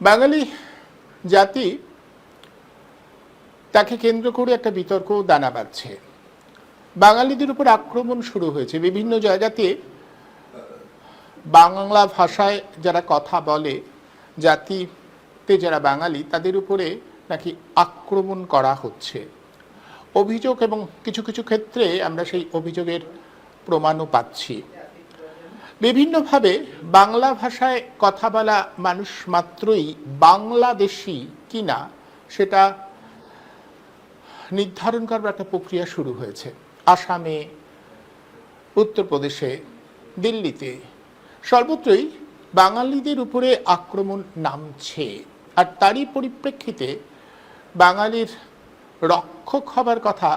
বাঙালি জাতি তাকে কেন্দ্র করে একটা বিতর্ক দানা বাঁধছে। বাঙালিদের উপর আক্রমণ শুরু হয়েছে বিভিন্ন জায়গাতে। বাংলা ভাষায় যারা কথা বলে, জাতিতে যারা বাঙালি, তাদের উপরে নাকি আক্রমণ করা হচ্ছে অভিযোগ, এবং কিছু কিছু ক্ষেত্রে আমরা সেই অভিযোগের প্রমাণও পাচ্ছি। বিভিন্নভাবে বাংলা ভাষায় কথা বলা মানুষ মাত্রই বাংলাদেশি কিনা সেটা নির্ধারণ করবার একটা প্রক্রিয়া শুরু হয়েছে। আসামে, উত্তরপ্রদেশে, দিল্লিতে, সর্বত্রই বাঙালিদের উপরে আক্রমণ নামছে। আর তারই পরিপ্রেক্ষিতে বাঙালির রক্ষক হবার কথা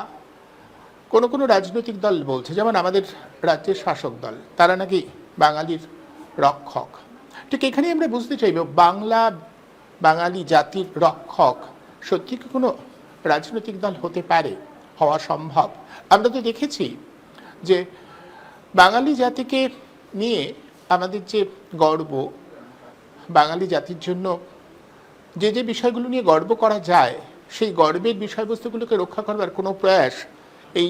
কোনো কোনো রাজনৈতিক দল বলছে, যেমন আমাদের রাজ্যের শাসক দল, তারা নাকি বাঙালির রক্ষক। ঠিক এখানে আমরা বুঝতে চাইব, বাঙালি জাতির রক্ষক সত্যি কি কোনো রাজনৈতিক দল হতে পারে, হওয়া সম্ভব? আমরা তো দেখেছি যে বাঙালি জাতিকে নিয়ে আমাদের যে গর্ব, বাঙালি জাতির জন্য যে যে বিষয়গুলো নিয়ে গর্ব করা যায়, সেই গর্বের বিষয়বস্তুগুলোকে রক্ষা করবার কোনো প্রয়াস এই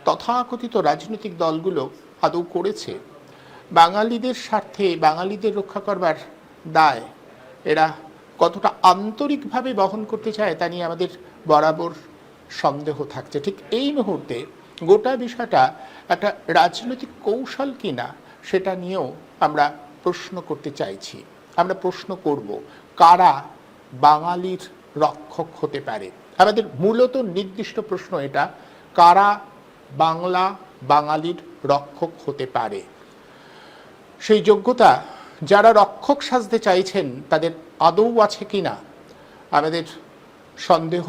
তথাকথিত রাজনৈতিক দলগুলো আদৌ করেছে? বাঙালিদের স্বার্থে বাঙালিদের রক্ষা করবার দায় এরা কতটা আন্তরিকভাবে বহন করতে চায় তা নিয়ে আমাদের বরাবর সন্দেহ থাকছে। ঠিক এই মুহূর্তে গোটা বিষয়টা একটা রাজনৈতিক কৌশল কিনা সেটা নিয়েও আমরা প্রশ্ন করতে চাইছি। আমরা প্রশ্ন করব, কারা বাঙালির রক্ষক হতে পারে? আমাদের মূলত নির্দিষ্ট প্রশ্ন এটা, কারা বাঙালির রক্ষক হতে পারে? সেই যোগ্যতা যারা রক্ষক সাজতে চাইছেন তাদের আদৌ আছে কিনা আমাদের সন্দেহ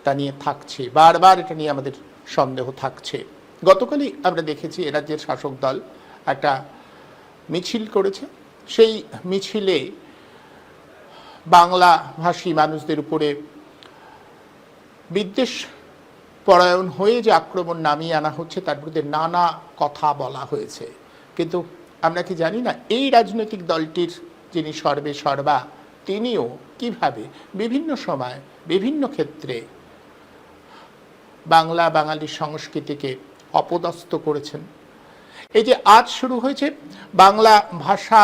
তা নিয়ে থাকছে। বারবার এটা নিয়ে আমাদের সন্দেহ থাকছে। গতকালই আমরা দেখেছি এ রাজ্যের শাসক দল একটা মিছিল করেছে। সেই মিছিলে বাংলা ভাষী মানুষদের উপরে বিদ্বেষ পরায়ণ হয়ে যে আক্রমণ নামিয়ে আনা হচ্ছে, তার বিরুদ্ধে নানা কথা বলা হয়েছে। কিন্তু আমরা কি জানি না এই রাজনৈতিক দলটির যিনি সর্বে সর্বা, তিনিও কিভাবে বিভিন্ন সময় বিভিন্ন ক্ষেত্রে বাঙালি সংস্কৃতিকে অপদস্থ করেছেন। এই যে আজ শুরু হয়েছে বাংলা ভাষা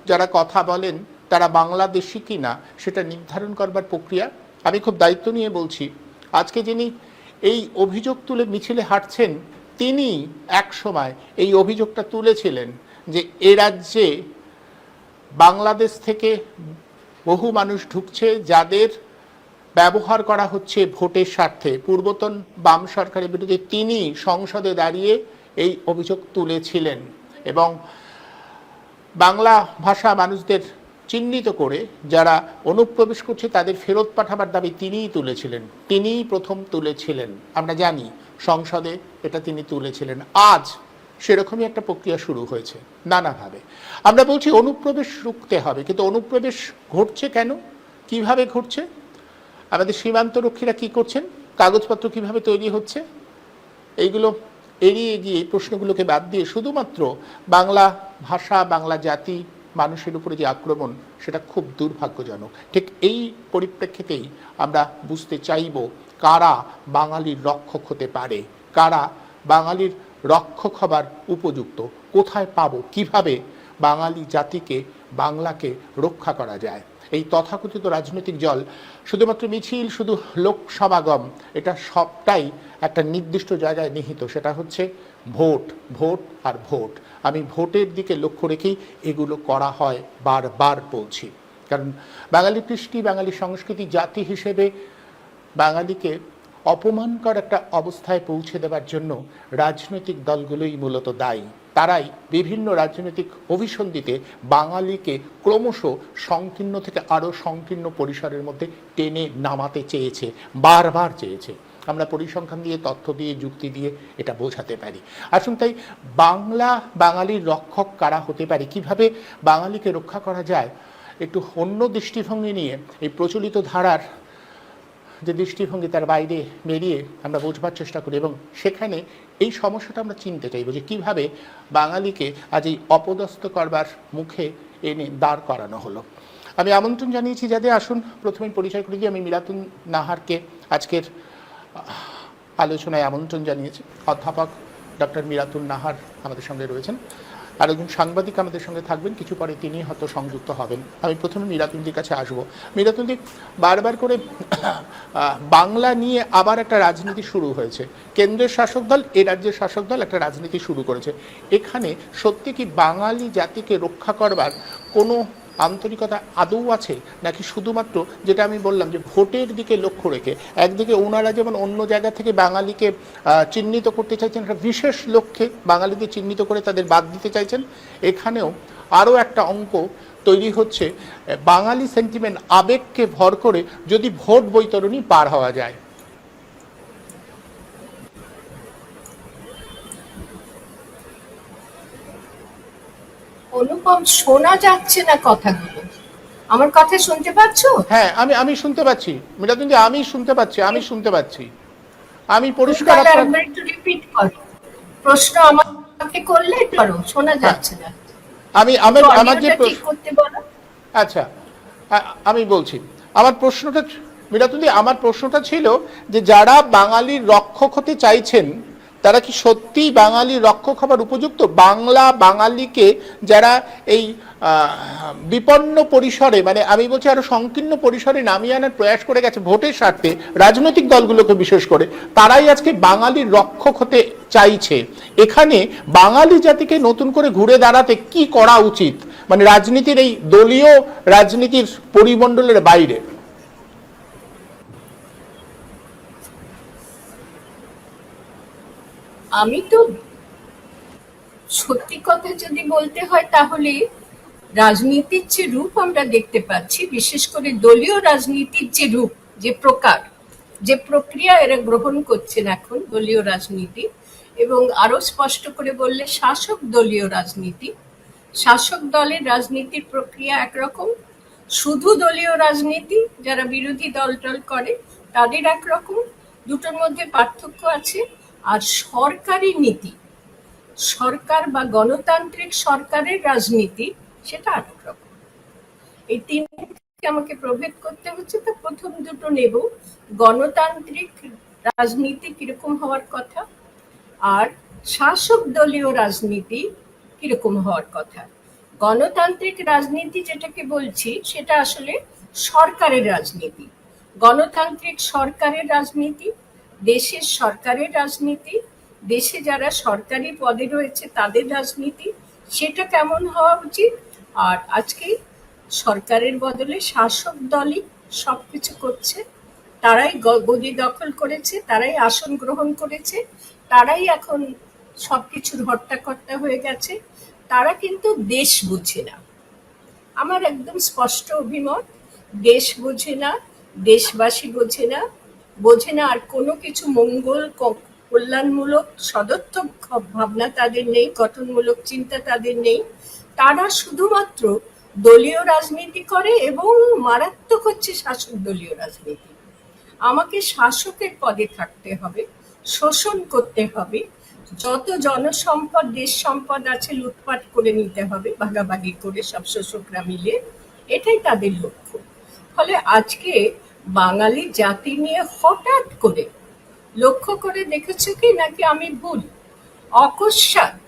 যারা কথা বলেন তারা বাংলাদেশি কিনা সেটা নির্ধারণ করবার প্রক্রিয়া, আমি খুব দায়িত্ব নিয়ে বলছি, আজকে যিনি এই অভিযোগ তুলে মিছিলে হাঁটছেন তিনি এক সময় এই অভিযোগটা তুলেছিলেন যে এ রাজ্যে বাংলাদেশ থেকে বহু মানুষ ঢুকছে, যাদের ব্যবহার করা হচ্ছে ভোটের স্বার্থে। পূর্বতন বাম সরকারের বিরুদ্ধে তিনি সংসদে দাঁড়িয়ে এই অভিযোগ তুলেছিলেন এবং বাংলা ভাষা মানুষদের চিহ্নিত করে যারা অনুপ্রবেশ করছে তাদের ফেরত পাঠাবার দাবি তিনিই তুলেছিলেন, তিনিই প্রথম তুলেছিলেন। আমরা জানি সংসদে এটা তিনি তুলেছিলেন। আজ সেরকমই একটা প্রক্রিয়া শুরু হয়েছে নানাভাবে। আমরা বলছি অনুপ্রবেশ রুখতে হবে, কিন্তু অনুপ্রবেশ ঘটছে কেন, কিভাবে ঘটছে? আমাদের সীমান্তরক্ষীরা কি করছেন, কাগজপত্র কিভাবে তৈরি হচ্ছে, এইগুলো এড়িয়ে গিয়ে প্রশ্নগুলোকে বাদ দিয়ে শুধুমাত্র বাংলা ভাষা, বাংলা জাতি, মানুষের উপরে যে আক্রমণ, সেটা খুব দুর্ভাগ্যজনক। ঠিক এই পরিপ্রেক্ষিতেই আমরা বুঝতে চাইব কারা বাঙালির রক্ষক হতে পারে, কারা বাঙালির রক্ষক হবার উপযুক্ত, কোথায় পাবো, কিভাবে বাঙালি জাতিকে, বাংলাকে রক্ষা করা যায়। এই তথাকথিত রাজনৈতিক দল শুধুমাত্র মিছিল, শুধু লোক সমাগম, এটা সবটাই একটা নির্দিষ্ট জায়গায় নিহিত, সেটা হচ্ছে ভোট, ভোট আর ভোট। আমি ভোটের দিকে লক্ষ্য রেখেই এগুলো করা হয়, বারবার বলছি। কারণ বাঙালি কৃষ্টি, বাঙালি সংস্কৃতি, জাতি হিসেবে বাঙালিকে অপমানকর একটা অবস্থায় পৌঁছে দেওয়ার জন্য রাজনৈতিক দলগুলোই মূলত দায়ী। তারাই বিভিন্ন রাজনৈতিক অভিসন্ধিতে বাঙালিকে ক্রমশ সংকীর্ণ থেকে আরও সংকীর্ণ পরিসরের মধ্যে টেনে নামাতে চেয়েছে, বারবার চেয়েছে। আমরা পরিসংখ্যান দিয়ে, তথ্য দিয়ে, যুক্তি দিয়ে এটা বোঝাতে পারি। আসুন তাই বাঙালির রক্ষক কারা হতে পারে, কিভাবে বাঙালিকে রক্ষা করা যায়, একটু অন্য দৃষ্টিভঙ্গি নিয়ে এই প্রচলিত ধারার যে দৃষ্টিভঙ্গি তার বাইরে বেরিয়ে আমরা বোঝবার চেষ্টা করি এবং সেখানে এই সমস্যাটা আমরা চিনতে চাইব যে কীভাবে বাঙালিকে আজ এই অপদস্থ করবার মুখে এনে দাঁড় করানো হলো। আমি আমন্ত্রণ জানিয়েছি যাদের, আসুন প্রথমেই পরিচয় করে দিই। আমি মিরাতুন নাহারকে আজকের আলোচনায় আমন্ত্রণ জানিয়েছি। অধ্যাপক ডক্টর মিরাতুন নাহার আমাদের সঙ্গে রয়েছেন, আর একজন সাংবাদিক আমাদের সঙ্গে থাকবেন, কিছু পরে তিনি হয়তো সংযুক্ত হবেন। আমি প্রথমে মিরাতুনদির কাছে আসবো। মিরাতুনদি, বারবার করে বাংলা নিয়ে আবার একটা রাজনীতি শুরু হয়েছে। কেন্দ্রের শাসক দল, এ রাজ্যের শাসক দল একটা রাজনীতি শুরু করেছে। এখানে সত্যি কি বাঙালি জাতিকে রক্ষা করবার কোনো আন্তরিকতা আদৌ আছে, নাকি শুধুমাত্র যেটা আমি বললাম যে ভোটের দিকে লক্ষ্য রেখে একদিকে ওনারা যেমন অন্য জায়গা থেকে বাঙালিকে চিহ্নিত করতে চাইছেন, একটা বিশেষ লক্ষ্যে বাঙালিদের চিহ্নিত করে তাদের বাদ দিতে চাইছেন, এখানেও আরও একটা অঙ্ক তৈরি হচ্ছে বাঙালি সেন্টিমেন্ট, আবেগকে ভর করে যদি ভোট বৈতরণী পার হওয়া যায়। অনুপম, শোনা যাচ্ছে না কথাগুলো। আমার কথা শুনতে পাচ্ছো? হ্যাঁ, আমি শুনতে পাচ্ছি মিরাতুনদি, আমি শুনতে পাচ্ছি। আমি পরিষ্কার একটু রিপিট করো প্রশ্ন, আমাকে করলে করো, শোনা যাচ্ছে না। আমি আমার যে আচ্ছা, আমি বলছি আমার প্রশ্নটা মিরাতুনদি, আমার প্রশ্নটা ছিল যে যারা বাঙালির রক্ষক হতে চাইছেন তারা কি সত্যিই বাঙালির রক্ষক হবার উপযুক্ত? বাঙালিকে যারা এই বিপন্ন পরিসরে, মানে আমি বলছি আরো সংকীর্ণ পরিসরে নামিয়ে আনার প্রয়াস করে গেছে ভোটের স্বার্থে, রাজনৈতিক দলগুলোকে বিশেষ করে, তারাই আজকে বাঙালির রক্ষক হতে চাইছে। এখানে বাঙালি জাতিকে নতুন করে ঘুরে দাঁড়াতে কি করা উচিত, মানে রাজনীতির এই দলীয় রাজনীতির পরিমণ্ডলের বাইরে? আমি তো সত্যি কথা যদি বলতে হয়, তাহলে রাজনীতির যে রূপ আমরা দেখতে পাচ্ছি, বিশেষ করে দলীয় রাজনীতির যে রূপ, যে প্রকার, যে প্রক্রিয়া এরা গ্রহণ করছেন এখন দলীয় রাজনীতি, এবং আরো স্পষ্ট করে বললে শাসক দলীয় রাজনীতি। শাসক দলের রাজনীতির প্রক্রিয়া একরকম, শুধু দলীয় রাজনীতি যারা বিরোধী দল করে তাদের একরকম, দুটোর মধ্যে পার্থক্য আছে। আর সরকারি নীতি, সরকার বা গণতান্ত্রিক সরকারের রাজনীতি, সেটা আরেক রকম। এই তিনটি আমাকে প্রভেদ করতে হচ্ছে। তো প্রথম দুটো নেব, গণতান্ত্রিক রাজনীতি কিরকম হওয়ার কথা, আর শাসক দলীয় রাজনীতি কিরকম হওয়ার কথা। গণতান্ত্রিক রাজনীতি যেটাকে বলছি সেটা আসলে সরকারের রাজনীতি, গণতান্ত্রিক সরকারের রাজনীতি, দেশের সরকারের রাজনীতি, দেশে যারা সরকারি পদে রয়েছে তাদের রাজনীতি, সেটা কেমন হওয়া উচিত। আর আজকে সরকারের বদলে শাসক দলই সবকিছু করছে, তারাই গদি দখল করেছে, তারাই আসন গ্রহণ করেছে, তারাই এখন সবকিছুর হর্তাকর্তা হয়ে গেছে। তারা কিন্তু দেশ বুঝে না, আমার একদম স্পষ্ট অভিমত। দেশ বোঝে না, দেশবাসী বোঝে না, বোঝে না আর কোনো কিছু মঙ্গল কল্যাণমূলক সদর্থক ভাবনা তাদের নেই, গঠনমূলক চিন্তা তাদের নেই। তারা শুধুমাত্র দলীয় রাজনীতি করে এবং মারাত্মক হচ্ছে শাসক দলীয় রাজনীতি। আমাকে শাসকের পদে থাকতে হবে, শোষণ করতে হবে, যত জনসম্পদ দেশ সম্পদ আছে লুটপাট করে নিতে হবে ভাগাভাগি করে সব শোষকরা মিলে, এটাই তাদের লক্ষ্য। ফলে আজকে বাঙালি জাতি নিয়ে হঠাৎ করে, লক্ষ্য করে দেখেছো কি নাকি আমি ভুল, অকস্মাৎ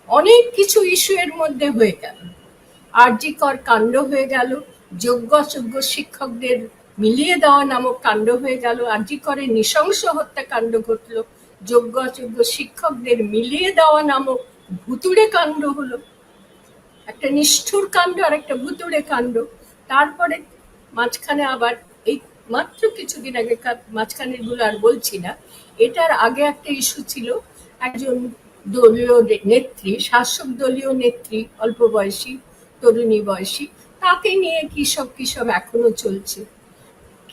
অনেক কিছু ইস্যু এর মধ্যে হয়ে গেল। আরজি কর কাণ্ড হয়ে গেল, যোগ্য অযোগ্য শিক্ষকদের মিলিয়ে দেওয়া নামক কাণ্ড হয়ে গেল, আরজি করে নৃশংস হত্যাকাণ্ড ঘটলো, যোগ্য অযোগ্য শিক্ষকদের মিলিয়ে দেওয়া নামক ভুতুড়ে কাণ্ড হলো। একটা নিষ্ঠুর কাণ্ড আর একটা ভুতুড়ে কাণ্ড। তারপরে মাঝখানে আবার এই মাত্র কিছুদিন আগে, মাঝখানের গুলো আর বলছি না, এটার আগে একটা ইস্যু ছিল, একজন দলীয় নেত্রী, শাসক দলীয় নেত্রী, অল্প বয়সী, তরুণী বয়সী, তাকে নিয়ে কিসব এখনো চলছে।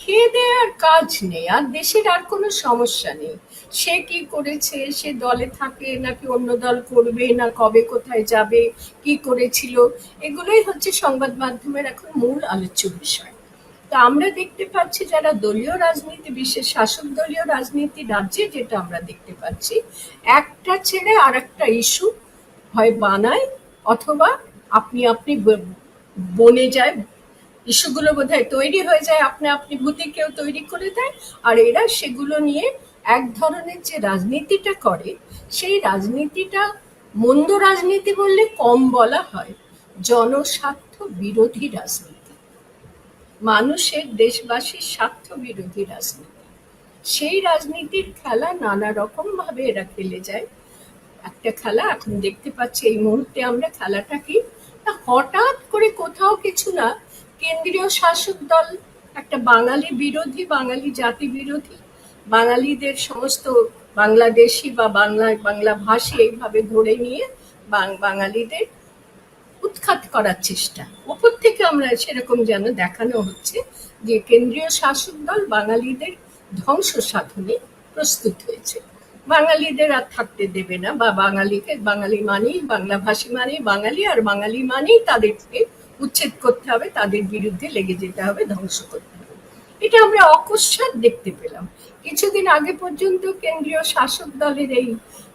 খেয়ে দেওয়ার কাজ নেই, আর দেশের আর কোনো সমস্যা নেই। সে কি করেছে, সে দলে থাকে নাকি অন্য দল করবে, না কবে কোথায় যাবে, কি করেছিল, এগুলোই হচ্ছে সংবাদ মাধ্যমের এখন মূল আলোচ্য বিষয়। তা আমরা দেখতে পাচ্ছি যারা দলীয় রাজনীতি, বিশেষ শাসক দলীয় রাজনীতি রাজ্যে যেটা আমরা দেখতে পাচ্ছি, একটা ছেড়ে আর একটা ইস্যু হয় বানায়, অথবা আপনি বনে যায়, ইস্যুগুলো বোধহয় তৈরি হয়ে যায়, আপনি ভূতে কেউ তৈরি করে দেয়, আর এরা সেগুলো নিয়ে এক ধরনের যে রাজনীতিটা করে, সেই রাজনীতিটা মন্দ রাজনীতি বললে কম বলা হয়, জনস্বার্থ বিরোধী রাজনীতি, মানুষের দেশবাসীর স্বার্থ বিরোধী রাজনীতি। সেই রাজনীতির খেলা নানা রকম ভাবে এরা খেলে যায়। একটা খেলা এখন দেখতে পাচ্ছি এই মুহূর্তে আমরা, খেলাটা কি না, হঠাৎ করে কোথাও কিছু না, কেন্দ্রীয় শাসক দল একটা বাঙালি বিরোধী, বাঙালি জাতি বিরোধী, বাঙালিদের সমস্ত বাংলাদেশি বা বাংলা ভাষী এইভাবে ধরে নিয়ে বাঙালিদের উৎখাত করার চেষ্টা। ওপর থেকে আমরা সেরকম যেন দেখানো হচ্ছে যে কেন্দ্রীয় শাসক দল বাঙালিদের ধ্বংস সাধনে প্রস্তুত হয়েছে, বাঙালিদের আর থাকতে দেবে না, বা বাঙালি মানেই বাংলা ভাষী মানেই বাঙালি, আর বাঙালি মানেই তাদেরকে উচ্ছেদ করতে হবে, তাদের বিরুদ্ধে লেগে যেতে হবে, ধ্বংস করতে হবে। এটা আমরা অকস্মাৎ দেখতে পেলাম। কিছুদিন আগে পর্যন্ত কেন্দ্রীয় শাসক দলের এই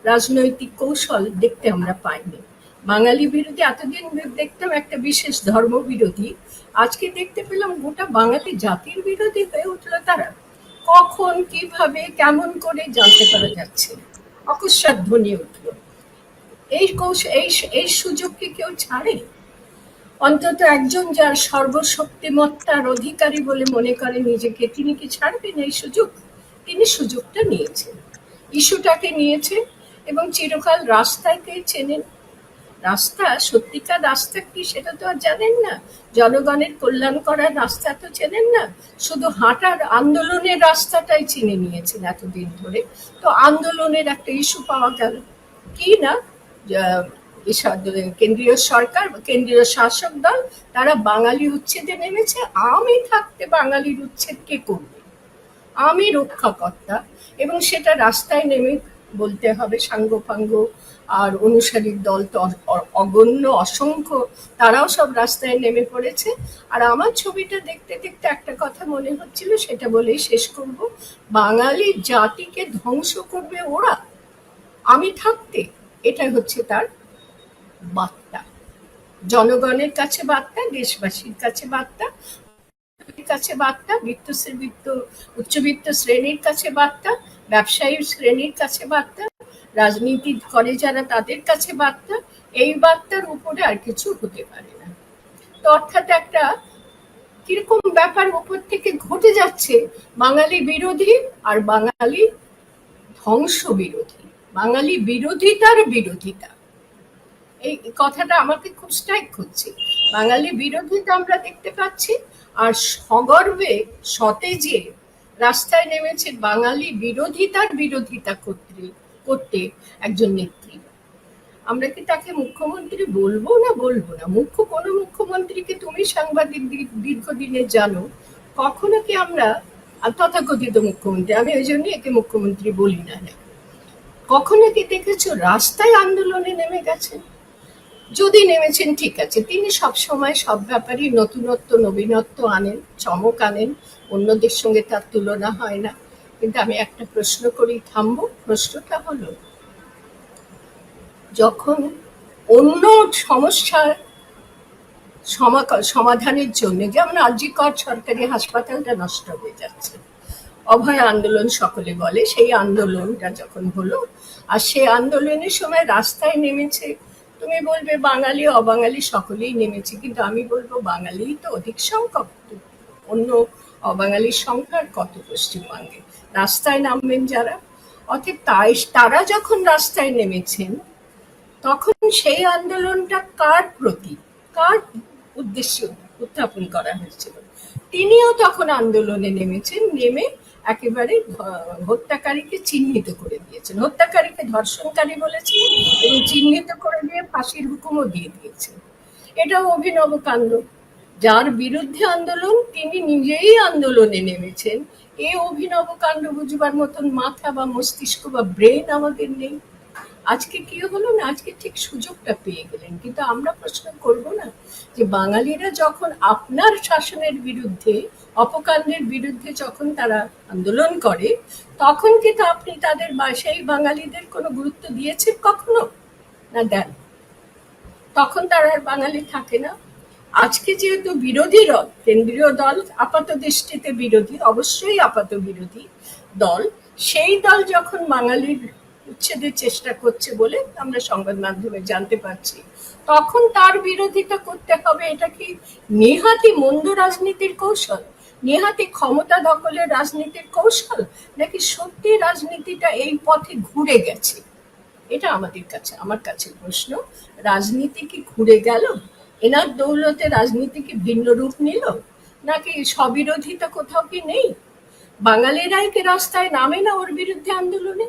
রাজনৈতিক কৌশল দেখতে আমরা পাইনি। বাঙালি বিরোধী এতদিন দেখতাম একটা বিশেষ ধর্ম বিরোধী, আজকে দেখতে পেলাম গোটা বাঙালি জাতির বিরোধী হয়ে উঠলো তারা। কখন, কিভাবে, কেমন করে জানতে পারা যাচ্ছে না, অকস্মাৎ ধ্বনি উঠলো। এই সুযোগ কি কেউ ছাড়ে? অন্তত একজন যার সর্বশক্তিমত্তার অধিকারী বলে মনে করে নিজেকে, তিনি কি ছাড়বেন এই সুযোগ? তিনি সুযোগটা নিয়েছেন, ইস্যুটাকে নিয়েছেন, এবং চিরকাল রাস্তাকে চেনেন। রাস্তা, সত্যিকার রাস্তা কি সেটা তো আর জানেন না, জনগণের কল্যাণ করার রাস্তা তো চেনেন না, শুধু হাঁটার আন্দোলনের রাস্তাটাই চিনে নিয়েছেন এতদিন ধরে। তো আন্দোলনের একটা ইস্যু পাওয়া গেল কি না, কেন্দ্রীয় সরকার, কেন্দ্রীয় শাসক দল, তারা বাঙালি উচ্ছেদে নেমেছে। আমি থাকতে বাঙালির উচ্ছেদ কে করবে? আমি রক্ষাকর্তা। এবং সেটা রাস্তায় নেমে বলতে হবে, সাঙ্গপাঙ্গ আর অনুসারীর দল তো অগণ্য, অসংখ্য, তারাও সব রাস্তায় নেমে পড়েছে। আর আমার ছবিটা দেখতে দেখতে একটা কথা মনে হচ্ছিল, সেটা বলেই শেষ করব, বাঙালি জাতিকে ধ্বংস করবে ওরা আমি থাকতে। এটা হচ্ছে তার বার্তা, জনগণের কাছে বার্তা, দেশবাসীর কাছে বার্তা, কাছে বার্তা, উচ্চবিত্ত শ্রেণীর কাছে বার্তা, ব্যবসায়ী শ্রেণীর কাছে বার্তা, রাজনীতি করে যারা তাদের কাছে বার্তা। এই বার্তার উপরে আর কিছু হতে পারে না। তো অর্থাৎ একটা কিরকম ব্যাপার উপর থেকে ঘটে যাচ্ছে, বাঙালি বিরোধী আর বাঙালি ধ্বংস বিরোধী, বাঙালি বিরোধিতার বিরোধিতা। এই কথাটা আমাকে খুব স্ট্রাইক করছে। বাঙালি বিরোধিতা আমরা দেখতে পাচ্ছি, আর সগর্বে সতেজে রাস্তায় নেমেছে বাঙালি বিরোধিতার বিরোধিতা করতে একজন নেত্রী। আমরা কি তাকে মুখ্যমন্ত্রী বলবো না বলবো না? কোনো মুখ্যমন্ত্রীকে তুমি সাংবাদিক দীর্ঘদিনে জানো, কখনো কি আমরা, তথাকথিত মুখ্যমন্ত্রী, আমি ওই জন্য একে মুখ্যমন্ত্রী বলি না, কখনো কি দেখেছো রাস্তায় আন্দোলনে নেমে গেছেন? যদি নেমেছেন ঠিক আছে, তিনি সব সময় সব ব্যাপারই নতুনত্ব, নবীনত্ব আনেন, চমক আনেন, অন্যদের সঙ্গে তার তুলনা হয় না। কিন্তু আমি একটা প্রশ্ন করি, থামবো। প্রশ্নটা হলো, যখন অন্য সমস্যার সমাধানের জন্য, যেমন আরজিকর সরকারি হাসপাতালটা নষ্ট হয়ে যাচ্ছে, অভয় আন্দোলন সকলে বলে, সেই আন্দোলনটা যখন হলো, আর সেই আন্দোলনের সময় রাস্তায় নেমেছে, তুমি বলবে বাঙালি অবাঙালি সকলেই নেমেছে, কিন্তু আমি বলবো বাঙালি তো অধিক সংখ্যক, অন্য অবাঙালির সংখ্যার কত পশ্চিমবঙ্গে? রাস্তায় নামবেন যারা, অর্থাৎ তারা যখন রাস্তায় নেমেছেন, তখন সেই আন্দোলনটা কার প্রতি, কার উদ্দেশ্যে উত্থাপন করা হয়েছিল? তিনিও তখন আন্দোলনে নেমেছেন, নেমে একেবারে হত্যাকারীকে চিহ্নিত করে দিয়েছেন, হত্যাকারীকে ধর্ষণকারী বলেছেন এবং চিহ্নিত করে দিয়ে ফাঁসির হুকুমও দিয়ে দিয়েছেন। এটাও অভিনব কাণ্ড। যার বিরুদ্ধে আন্দোলন, তিনি নিজেই আন্দোলনে নেমেছেন। এ অভিনব কাণ্ড বুঝবার মতন মাথা বা মস্তিষ্ক বা ব্রেন আমাদের নেই। আজকে কি হলো না, আজকে ঠিক সুযোগটা পেয়ে গেলেন। কিন্তু আমরা প্রশ্ন করব না যে বাঙালিরা যখন আপনার শাসনের বিরুদ্ধে, অপকাণ্ডের বিরুদ্ধে যখন তারা আন্দোলন করে, তখন কিন্তু আপনি তাদের সেই বাঙালিদের কোনো গুরুত্ব দিয়েছেন কখনো? না দেন। তখন তারা আর বাঙালি থাকে না। আজকে যেহেতু বিরোধী দল, কেন্দ্রীয় দল আপাত দৃষ্টিতে বিরোধী, অবশ্যই আপাত বিরোধী দল, সেই দল যখন বাঙালির উচ্ছেদের চেষ্টা করছে বলে আমরা সংবাদ মাধ্যমে জানতে পারছি, তখন তার বিরোধিতা করতে হবে। এটা কি নেহাতি মন্দ রাজনীতির কৌশল, নেহাতি ক্ষমতা দখলের রাজনীতির কৌশল, নাকি সত্যি রাজনীতিটা এই পথে ঘুরে গেছে? এটা আমার কাছে প্রশ্ন। রাজনীতি কি ঘুরে গেল? এনার দৌলতে রাজনীতি কি ভিন্ন রূপ নিল, নাকি স্ববিরোধিতা কোথাও কি নেই? বাঙালিরাই কি রাস্তায় নামে না ওর বিরুদ্ধে আন্দোলনে?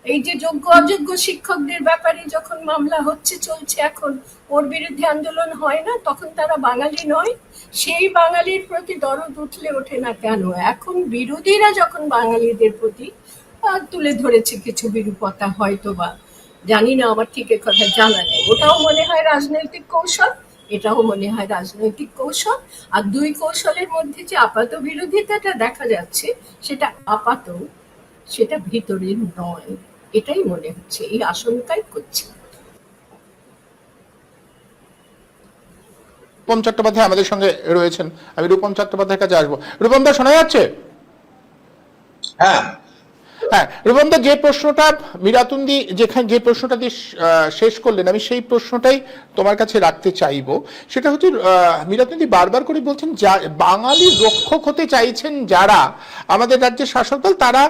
এই যে যোগ্য অযোগ্য শিক্ষকদের ব্যাপারে যখন মামলা হচ্ছে, চলছে এখন, ওর বিরুদ্ধে আন্দোলন হয় না? তখন তারা বাঙালি নয়? সেই বাঙালির প্রতি দরদ উঠলে ওঠে না কেন? এখন বিরোধীরা যখন বাঙালিদের প্রতি তুলে ধরেছে কিছু বিরূপতা, হয়তো বা, জানি না, আমার ঠিক কথা জানা নেই, ওটাও মনে হয় রাজনৈতিক কৌশল, এটাও মনে হয় রাজনৈতিক কৌশল। আর দুই কৌশলের মধ্যে যে আপাত বিরোধিতাটা দেখা যাচ্ছে, সেটা আপাত, সেটা ভিতরের নয়, এটাই মনে হচ্ছে, এই আশঙ্কাই করছি। রূপম চট্টোপাধ্যায় আমাদের সঙ্গে রয়েছেন, আমি রূপম চট্টোপাধ্যায়ের কাছে আসবো। রূপম দা, শোনা যাচ্ছে? হ্যাঁ হ্যাঁ, রূপমদা, যে প্রশ্নটা মীরাতুন্দি যে প্রশ্নটা দিয়ে শেষ করলেন, আমি সেই প্রশ্নটাই তোমার কাছে রাখতে চাইবো। সেটা হচ্ছে, মীরাতুন্দি বারবার করে বলছেন বাঙালির রক্ষক হতে চাইছেন যারা, আমাদের রাজ্যের শাসক দল, তারা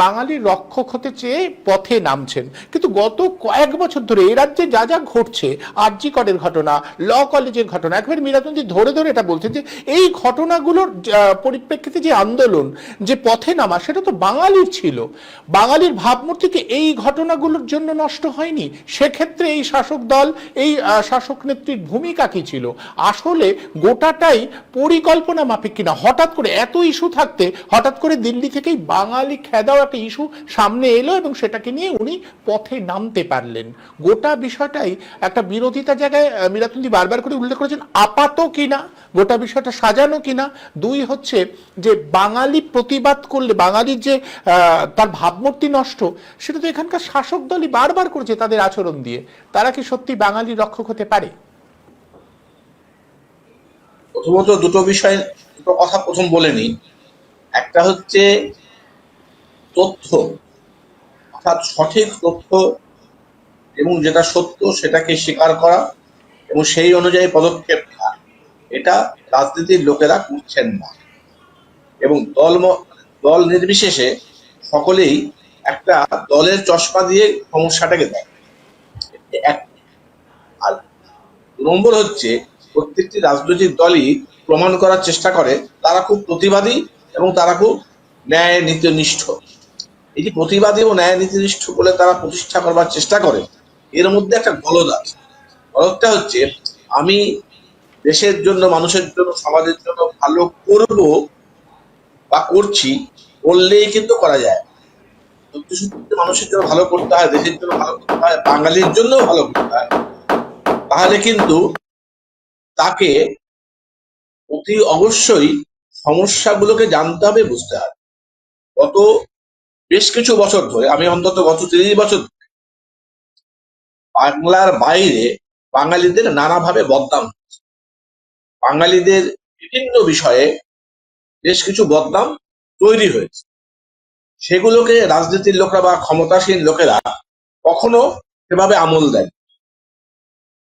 বাঙালির রক্ষক হতে চেয়ে পথে নামছেন। কিন্তু গত কয়েক বছর ধরে এ রাজ্যে যা যা ঘটছে, আরজি করের ঘটনা, ল কলেজের ঘটনা, একবার মীরাতুন্দি ধরে ধরে এটা বলছেন যে এই ঘটনাগুলোর পরিপ্রেক্ষিতে যে আন্দোলন, যে পথে নামা, সেটা তো বাঙালির ছিল। বাঙালির ভাবমূর্তিকে এই ঘটনাগুলোর জন্য নষ্ট হয়নি। সেক্ষেত্রে এই শাসক দল, এই শাসক নেত্রীর ভূমিকা কি ছিল? আসলে গোটাটাই পরিকল্পনা মাফিক কিনা? হঠাৎ করে এত ইস্যু থাকতে হঠাৎ করে দিল্লি থেকেই বাঙালি খেদাও একটা ইস্যু সামনে এলো এবং সেটাকে নিয়ে উনি পথে নামতে পারলেন। গোটা বিষয়টাই একটা বিরোধিতা জায়গায় মীরাতুন্দি বারবার করে উল্লেখ করেছেন, আপাত কিনা, গোটা বিষয়টা সাজানো কিনা। দুই হচ্ছে যে বাঙালি প্রতিবাদ করলে বাঙালির যে তার ভাবমূর্তি নষ্ট, সেটা তো এখানকার শাসক দলই বারবার করেছে তাদের আচরণ দিয়ে। তারা কি সত্যি বাঙালি রক্ষক হতে পারে? প্রথমত দুটো কথা প্রথম বলে নিই। একটা হচ্ছে তথ্য, অর্থাৎ সঠিক তথ্য এবং যেটা সত্য সেটাকে স্বীকার করা এবং সেই অনুযায়ী পদক্ষেপ নেওয়া, এটা রাজনীতির লোকেরা করছেন না। এবং দল নির্বিশেষে সকলেই একটা দলের চশমা দিয়ে সমস্যাটাকে দেয়। আর ২ নম্বর হচ্ছে, প্রত্যেকটি রাজনৈতিক দলই প্রমাণ করার চেষ্টা করে তারা খুব প্রতিবাদী এবং তারা খুব ন্যায় নীতিনিষ্ঠ। এই যে প্রতিবাদী ও ন্যায় নীতিনিষ্ঠ বলে তারা প্রতিষ্ঠা করবার চেষ্টা করে, এর মধ্যে একটা গলদ আছে। গলদটা হচ্ছে, আমি দেশের জন্য, মানুষের জন্য, সমাজের জন্য ভালো করব বা করছি বললেই কিন্তু করা যায়। সত্যি সত্যি মানুষের জন্য ভালো করতে হয়, দেশের জন্য ভালো করতে হয়, বাঙালির জন্য ভালো করতে হয়, তাহলে কিন্তু তাকে অতি অবশ্যই সমস্যাগুলোকে জানতে হবে, বুঝতে হবে। গত বেশ কিছু বছর ধরে, আমি অন্তত গত ৩০ বছর বাংলার বাইরে বাঙালিদের নানাভাবে বদনাম, বাঙালিদের বিভিন্ন বিষয়ে বেশ কিছু বদনাম তৈরি হয়েছে। সেগুলোকে রাজনীতির লোকেরা বা ক্ষমতাসীন লোকেরা কখনো সেভাবে আমল দেয়।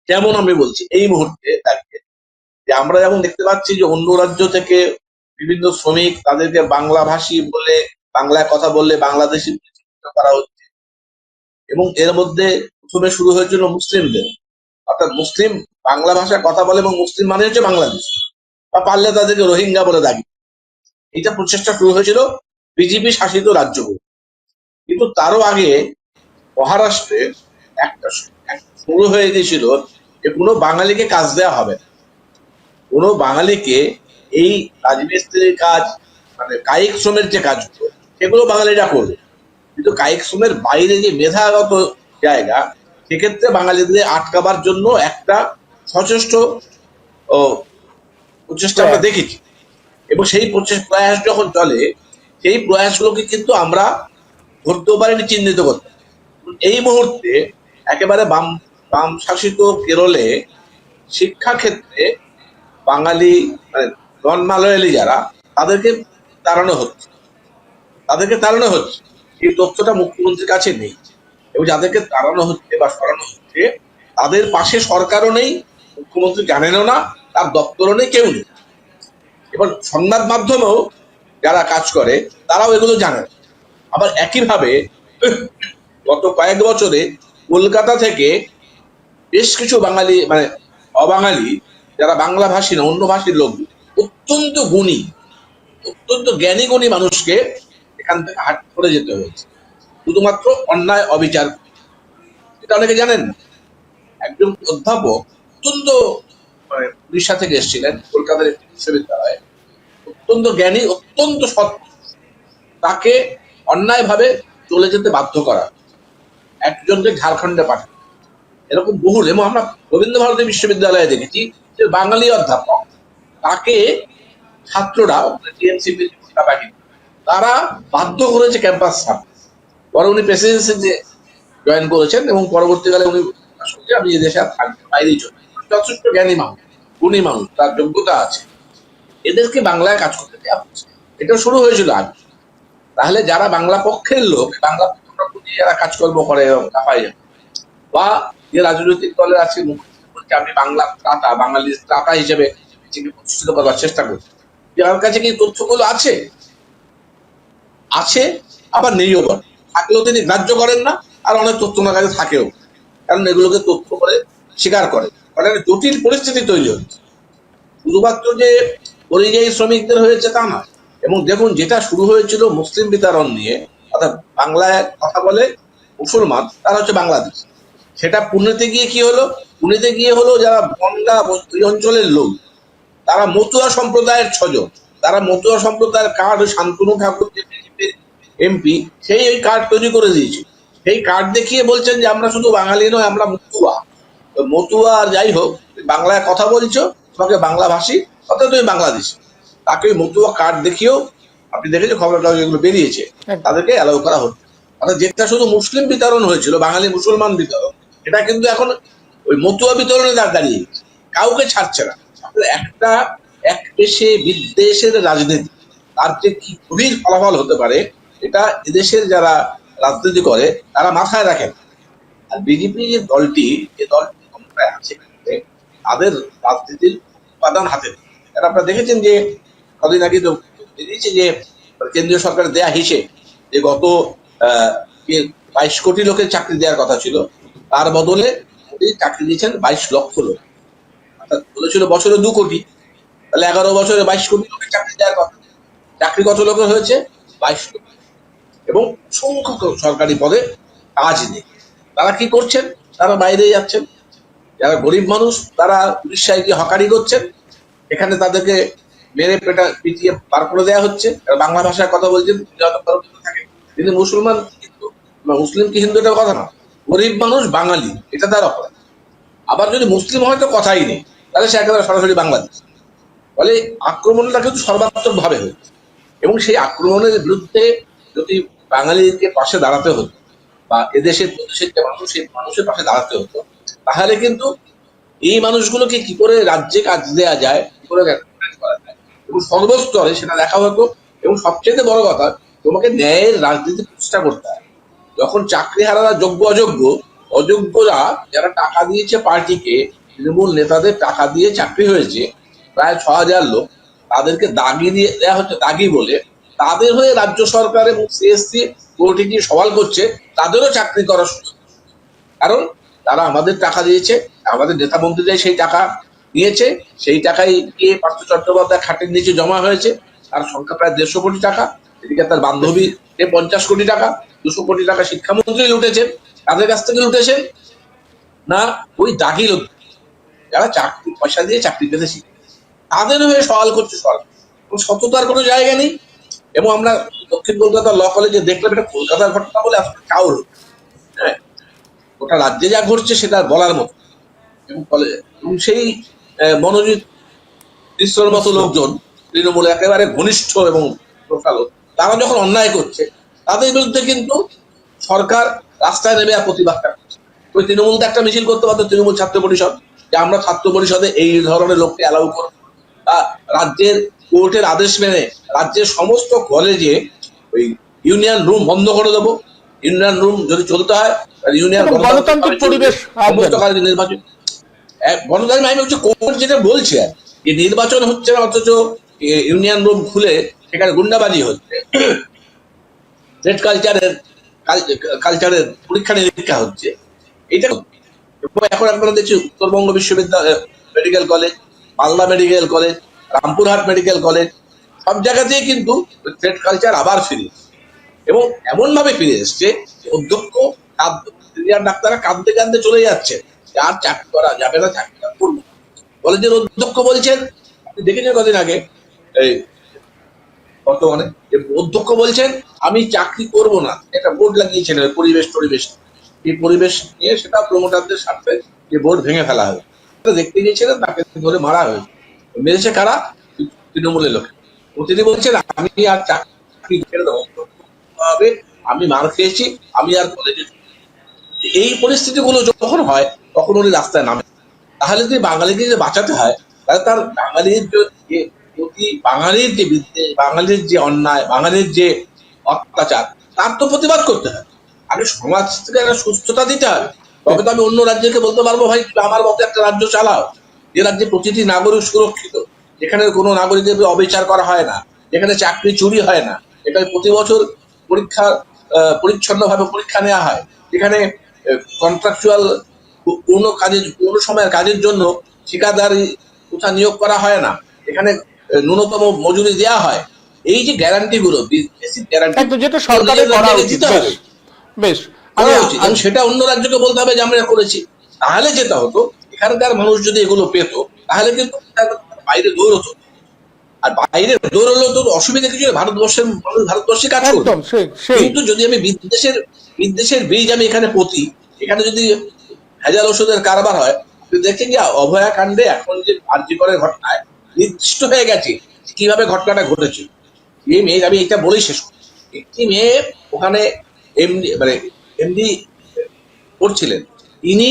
যেমন আমি বলছি, এই মুহূর্তে দাঁড়িয়ে যে আমরা যেমন দেখতে পাচ্ছি যে অন্য রাজ্য থেকে বিভিন্ন শ্রমিক, তাদেরকে বাংলা ভাষী বলে, বাংলায় কথা বললে বাংলাদেশি চিহ্নিত করা হচ্ছে। এবং এর মধ্যে প্রথমে শুরু হয়েছিল মুসলিমদের, অর্থাৎ মুসলিম বাংলা ভাষায় কথা বলে এবং মুসলিম মানে হচ্ছে বাংলাদেশ, বা পারলে তাদেরকে রোহিঙ্গা বলে দাবি। এইটা প্রচেষ্টা শুরু হয়েছিল বিজেপি শাসিত রাজ্যগুলো। কিন্তু তারও আগে মহারাষ্ট্রে একটা শুরু হয়ে গিয়েছিল যে কোনো বাঙালিকে কাজ দেওয়া হবে না, কোনো বাঙালিকে এই রাজমিস্ত্রির কাজ, মানে কায়িক শ্রমের যে কাজগুলো, সেগুলো বাঙালিরা করবে। কিন্তু কায়িক শ্রমের বাইরে যে মেধাগত জায়গা, সেক্ষেত্রে বাঙালিদের আটকাবার জন্য একটা সচেষ্ট প্রচেষ্টা আমরা দেখেছি। এবং সেই প্রয়াস যখন চলে, সেই প্রয়াসগুলোকে কিন্তু আমরা ধরতেও পারিনি, চিহ্নিত করতে। এই মুহূর্তে একেবারে বাম শাসিত কেরলে শিক্ষা ক্ষেত্রে বাঙালি মানে নন মালয়ালি যারা, তাদেরকে তাড়ানো হচ্ছে, এই তথ্যটা মুখ্যমন্ত্রীর কাছে নেই। এবং যাদেরকে তাড়ানো হচ্ছে বা সরানো হচ্ছে তাদের পাশে সরকারও নেই, মুখ্যমন্ত্রী জানেনও না, তার দপ্তরও নেই, কেউ নেই। এবার সংবাদ মাধ্যমেও যারা কাজ করে তারাও এগুলো জানে না। আবার একইভাবে গত কয়েক বছরে কলকাতা থেকে বেশ কিছু বাঙালি মানে অবাঙালি যারা বাংলা ভাষী না অন্য ভাষীর লোক, অত্যন্ত গুণী, অত্যন্ত জ্ঞানী গুণী মানুষকে এখান থেকে হাট করে যেতে হয়েছে শুধুমাত্র অন্যায় অবিচার। এটা অনেকে জানেন না। একজন অধ্যাপক অত্যন্ত মানে উড়িষ্যা থেকে এসেছিলেন কলকাতার একটি বিশ্ববিদ্যালয়ে, অত্যন্ত জ্ঞানী, অত্যন্ত সৎ, তাকে অন্যায়ভাবে চলে যেতে বাধ্য করা, একজনকে ঝাড়খণ্ডে পাঠানো, এরকম বহুল। এবং আমরা রবীন্দ্র ভারতী বিশ্ববিদ্যালয়ে দেখেছি যে বাঙালি অধ্যাপক, তাকে ছাত্ররা টিএমসিপি তারা বাধ্য করেছে ক্যাম্পাস ছাড়তে। পরে উনি প্রেসিডেন্সিতে জয়েন করেছেন এবং পরবর্তীকালে উনি আমি এই দেশে থাকবো, বাইরেই চলে, যথেষ্ট জ্ঞানী মানুষ, গুণী মানুষ, তার যোগ্যতা আছে, এদেরকে বাংলায় কাজ করতে দেওয়া হচ্ছে। এটা শুরু হয়েছিল আগে। তাহলে যারা বাংলা পক্ষের লোক, বাংলা পক্ষ যারা কাজকর্ম করে বা যে রাজনৈতিক দলের আছে, আমি বাংলা ত্রাতা, বাঙালি ত্রাতা হিসেবে প্রতিষ্ঠিত করার চেষ্টা করছি, যার কাছে কি তথ্যগুলো আছে, আবার নেইও বলে, থাকলেও তিনি গ্রাহ্য করেন না, আর অনেক তথ্য ওনার কাছে থাকেও, কারণ এগুলোকে তথ্য করে স্বীকার করে। মানে জটিল পরিস্থিতি তৈরি হচ্ছে। শুধুমাত্র যে পরিযায়ী শ্রমিকদের হয়েছে তা না। এবং দেখুন, যেটা শুরু হয়েছিল মুসলিম বিতরণ নিয়ে, অর্থাৎ বাংলায় কথা বলে মুসলমান, তারা হচ্ছে বাংলাদেশ, সেটা পুনেতে গিয়ে কি হলো, পুনেতে গিয়ে হলো যারা বনগা এই অঞ্চলের লোক, তারা মতুয়া সম্প্রদায়ের ছজন, তারা মতুয়া সম্প্রদায়ের কার্ড শান্তনু ঠাকুর যে বিজেপির এমপি, সেই ওই কার্ড তৈরি করে দিয়েছে। সেই কার্ড দেখিয়ে বলছেন যে আমরা শুধু বাঙালি নয়, আমরা মতুয়া। মতুয়া আর যাই হোক, বাংলায় কথা বলছো, তোমাকে বাংলা ভাষী, অর্থাৎ তুমি বাংলাদেশ, তাকে ওই মতুয়া কার্ড দেখিয়েও, আপনি দেখেছেন খবর কাগজ এগুলো বেরিয়েছে, তাদেরকে অ্যালাউ করা হচ্ছে। অর্থাৎ যেটা শুধু মুসলিম বিতরণ হয়েছিল, বাঙালি মুসলমান বিতরণ, এটা কিন্তু এখন ওই মতুয়া বিতরণে দাঁড়িয়ে গেছে, কাউকে ছাড়ছে না। একটা এক দেশে বিদ্বেষের রাজনীতি, তার যে কি গভীর ফলাফল হতে পারে, এটা এদেশের যারা রাজনীতি করে তারা মাথায় রাখেন। আর বিজেপি যে দলটি, যে দলটি ক্ষমতায় আছে, তাদের রাজনীতির উপাদান হাতে। কারণ আপনারা দেখেছেন যে কদিন আগে তো বেরিয়েছে যে কেন্দ্রীয় সরকার দেয়া হিসেব, যে গত 22 কোটি লোকের চাকরি দেওয়ার কথা ছিল, তার বদলে চাকরি দিয়েছেন 22 লক্ষ লোক। অর্থাৎ বলেছিল বছরে 2 কোটি, তাহলে 11 বছরে 22 কোটি লোকের চাকরি দেওয়ার কথা। চাকরি কত লোকের হয়েছে? 22 লক্ষ। এবং অসংখ্য সরকারি পদে কাজ নেই। তারা কি করছেন? তারা বাইরে যাচ্ছেন। যারা গরিব মানুষ, তারা উড়িষ্যায় গিয়ে হকারি করছেন, এখানে তাদেরকে মেরে পিটিয়ে পার করে দেওয়া হচ্ছে। বাংলা ভাষায় কথা বলছেন, থাকে। কিন্তু মুসলমান হিন্দু, মুসলিম কি হিন্দু, এটার কথা না। গরিব মানুষ বাঙালি, এটা তার অপরাধ। আবার যদি মুসলিম হয় তো কথাই নেই, তাহলে সে একেবারে সরাসরি বাংলাদেশ। ফলে আক্রমণটা কিন্তু সর্বাত্মক ভাবে হচ্ছে। এবং সেই আক্রমণের বিরুদ্ধে যদি বাঙালিকে পাশে দাঁড়াতে হতো, বা এদেশের প্রদেশের যে মানুষ, সেই মানুষের পাশে দাঁড়াতে হতো, তাহলে কিন্তু এই মানুষগুলোকে কি করে রাজ্যে কাজ দেওয়া যায়, কি করে করা যায়, এবং সর্বস্তরে সেটা দেখা হতো। এবং সবচেয়ে বড় কথা, তোমাকে ন্যায়ের রাজনীতি প্রতিষ্ঠা করতে হয়। যখন চাকরিহারারা যোগ্য অযোগ্য, অযোগ্যরা যারা টাকা দিয়েছে পার্টিকে, তৃণমূল নেতাদের টাকা দিয়ে চাকরি হয়েছে প্রায় 6000 লোক, তাদেরকে দাগি দিয়ে দেওয়া হচ্ছে, দাগি বলে, তাদের হয়ে রাজ্য সরকার এবং সিএসসি কোর্টে গিয়ে সওয়াল করছে তাদেরও চাকরি করার সুযোগ। কারণ তারা আমাদের টাকা দিয়েছে, আমাদের নেতা মন্ত্রীরাই সেই টাকা নিয়েছে, সেই টাকাই গিয়ে পার্থ চট্টোপাধ্যায় খাটের নিচে জমা হয়েছে, তার সংখ্যা প্রায় 150 কোটি টাকা। এদিকে তার বান্ধবী 50 কোটি টাকা, 200 কোটি টাকা শিক্ষামন্ত্রী লুটেছেন। তাদের কাছ থেকে লুটেছেন না ওই দাগি লোক, যারা চাকরি পয়সা দিয়ে চাকরি পেতে শিখে, তাদের হয়ে সওয়াল করছে সরকার। সততার কোনো জায়গা নেই। এবং আমরা দক্ষিণ কলকাতার ল কলেজে দেখলাম, এটা কলকাতার ঘটনা বলে আসলে কাউর, হ্যাঁ, গোটা রাজ্যে যা ঘটছে সেটা বলার মতো। এবং সেই মনোজিৎ মিশ্রর মতো লোকজন, তৃণমূল একেবারে ঘনিষ্ঠ এবং প্রকালো, তারা যখন অন্যায় করছে, তাদের বিরুদ্ধে কিন্তু সরকার রাস্তায় নেমে আর প্রতিবাদ করছে। ওই তৃণমূল তো একটা মিছিল করতে পারতো, তৃণমূল ছাত্র পরিষদ, যে আমরা ছাত্র পরিষদে এই ধরনের লোককে অ্যালাউ করব, রাজ্যের কোর্টের আদেশ মেনে রাজ্যের সমস্ত কলেজে ওই ইউনিয়ন রুম বন্ধ করে দেবো। ইউনিয়ন রুম যদি চলতে হয় ইউনিয়ন এবং গণতান্ত্রিক পরিবেশ সমস্ত আসবে না। কাজে নির্বাচন গণতান্ত্রিক আইন হচ্ছে কোর্ট যেটা বলছে যে নির্বাচন হচ্ছে না, অথচ ইউনিয়ন রুম খুলে সেখানে গুন্ডাবাজি হচ্ছে, স্টেট কালচারের পরীক্ষা নিরীক্ষা হচ্ছে। এটা এখন আপনারা দেখছি উত্তরবঙ্গ বিশ্ববিদ্যালয় medical college, Bangla medical college, Rampurhat medical college, সব জায়গাতেই কিন্তু স্টেট কালচার আবার ফিরে এসছে। এবং এমন ভাবে ফিরে এসছে অধ্যক্ষ সিনিয়র ডাক্তাররা কাঁদতে কাঁদতে চলে যাচ্ছে, আর চাকরি করা যাবে না, চাকরি করবো। কলেজের অধ্যক্ষ বলছেন, আপনি দেখেছেন কদিন আগে এই বর্তমানে অধ্যক্ষ বলছেন আমি চাকরি করব না, একটা বোর্ড লাগিয়েছেন পরিবেশ এই পরিবেশ নিয়ে, সেটা প্রমোটারদের স্বার্থে যে বোর্ড ভেঙে ফেলা হয়। দেখতে গিয়েছিলেন, তাকে ধরে মারা হয়েছে। মেরেছে কারা? তৃণমূলের লোক। তিনি বলছেন আমি আর চাকরি ছেড়ে দেবো, আমি মার খেয়েছি, আমি আর কলেজে। এই পরিস্থিতিগুলো যখন হয় তখন উনি রাস্তায় নামে। তাহলে যদি বাঙালিকে যে বাঁচাতে হয়, তাহলে তার বাঙালির যে প্রতি বাঙালির যে বিদ্বেষ, বাঙালির যে অন্যায়, বাঙালির যে অত্যাচার, তার তো প্রতিবাদ করতে হয়। আগে সমাজ থেকে একটা সুস্থতা দিতে হবে, তবে তো আমি অন্য রাজ্যকে বলতে পারবো ভাই আমার মতো একটা রাজ্য চালাও, যে রাজ্যে প্রতিটি নাগরিক সুরক্ষিত, যেখানে কোনো নাগরিকের অবিচার করা হয় না, যেখানে চাকরি চুরি হয় না, যেখানে প্রতি বছর পরীক্ষা পরিচ্ছন্ন ভাবে পরীক্ষা নেওয়া হয়, যেখানে কন্ট্রাকচুয়াল পূর্ণ সময়ের কাজের জন্য ঠিকাদারি কোথা নিয়োগ করা হয় না, এখানে ন্যূনতম মজুরি দেওয়া হয়। এই যে গ্যারান্টি গুলো, বেসিক গ্যারান্টি, যেটা সরকারের করা উচিত। বেশ, এবং সেটা অন্য রাজ্যকে বলতে হবে যে আমরা করেছি। তাহলে যেটা হতো, এখানকার মানুষ যদি এগুলো পেত, তাহলে কিন্তু বাইরে দৌড়তো। আর বাইরে দৌড়লো তো অসুবিধা কিছু, ভারতবর্ষের মানুষ ভারতবর্ষে কাজ করবে। কিন্তু যদি আমি বিদ্বেষের বীজ আমি এখানে পতি, এখানে যদি ভেজাল ওষুধের কারবার হয়, আপনি দেখছেন যে অভয়া কাণ্ডে এখন যে আরজিকরের ঘটনায় নির্দিষ্ট হয়ে গেছে কিভাবে ঘটনাটা ঘটেছে। এই মেয়ে, আমি এটা বলেই শেষ করি, একটি মেয়ে ওখানে এমডি করছিলেন, তিনি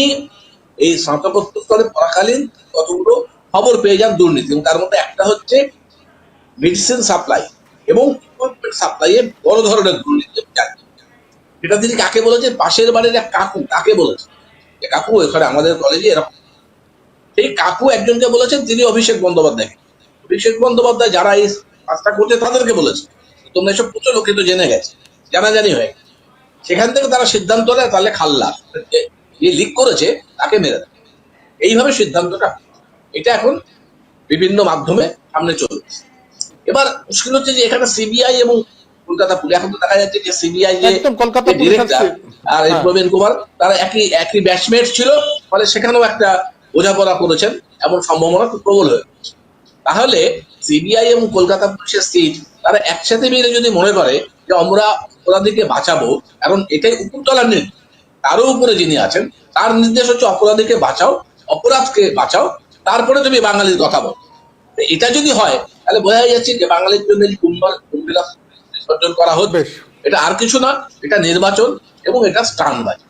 এই স্নাতকোত্তর স্তরে পড়াকালীন কতগুলো খবর পেয়ে যান দুর্নীতি, এবং তার মধ্যে একটা হচ্ছে মেডিসিন সাপ্লাই এবং ইকুইপমেন্ট সাপ্লাইয়ে বড় ধরনের দুর্নীতি। এটা তিনি কাকে বলেছেন? পাশের বাড়ির এক কাকু তাকে বলেছেন যে কাকু এখানে আমাদের কলেজে এরকম। সেই কাকু একজনকে বলেছেন, তিনি অভিষেক বন্দ্যোপাধ্যায় যারা এই কাজটা করছে তাদেরকে বলেছে তোমরা এসব প্রচুর লোকে তো জেনে গেছে, জানাজানি হয়ে গেছে। সেখান থেকে তারা সিদ্ধান্ত নেয় তাহলে খাল্লাস, যে লিক করেছে তাকে মেরে দেয়। এইভাবে সিদ্ধান্তটা, এটা এখন বিভিন্ন মাধ্যমে সামনে চলছে। এবার মুশকিল হচ্ছে যে এখানে সিবিআই এবং কলকাতা পুলিশ, এখন তো দেখা যাচ্ছে যে সিবিআই যে ডিরেক্টর আর প্রবীণ কুমার, তারা একই ব্যাচমেট ছিল, ফলে সেখানেও একটা বোঝাপড়া করেছেন, এমন সম্ভাবনা খুব প্রবল হয়ে গেছে। তাহলে সিবিআই এবং কলকাতা পুলিশের সিট তারা একসাথে মিলে যদি মনে করে যে আমরা অপরাধীকে বাঁচাবো, কারণ এটাই উপরতলার নির্দেশ, তারও উপরে যিনি আছেন তার নির্দেশ হচ্ছে অপরাধীকে বাঁচাও, অপরাধকে বাঁচাও, তারপরে তুমি বাঙালির কথা বলো। এটা যদি হয় তাহলে বোঝা যাচ্ছে যে বাঙালির জন্য বিসর্জন করা হচ্ছে। এটা আর কিছু না, এটা নির্বাচন এবং এটা স্টানবাজি।